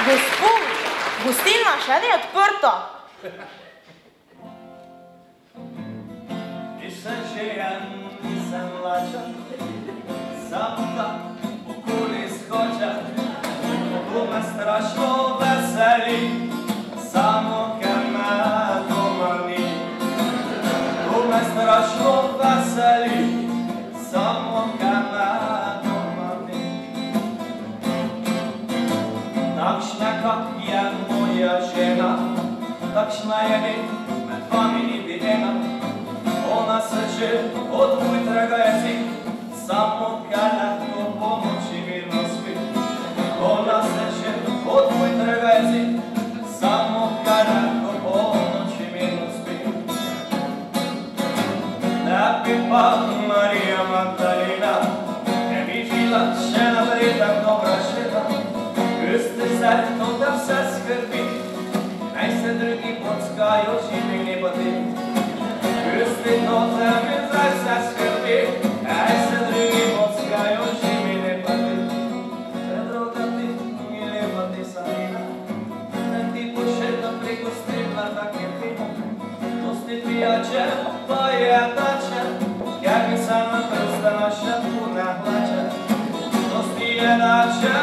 Gospod, gostilna še ni odprta. Nisem željen, nisem lačen, samo da okoli skočem. To me strašno veseli, samo ker me doma ni. To me strašno veseli, samo ker me doma ni. Takšna, kak je moja žena, takšna je med vami ni videna. Ona se že od ujtrega jezi, samo ker lahko po noči mirno spi. Ona se že od ujtrega jezi, samo ker lahko po noči mirno spi. Ne bi pa Marija Magdalena, ne bi žila še naprej tak dobra žena. Pusti se to, da vse skrbi, naj se drugi bockajo, življenje pa ti. Pusti to, da mi zdaj vse skrbi, naj se drugi bockajo, življenje pa ti. Predroga ti, mile pa ti samina, ne ti pošeta preko stripla, tak je fina. Dosti pijače, pa je tače, kjer mi sama prsta naša puna hlače. Dosti je nače,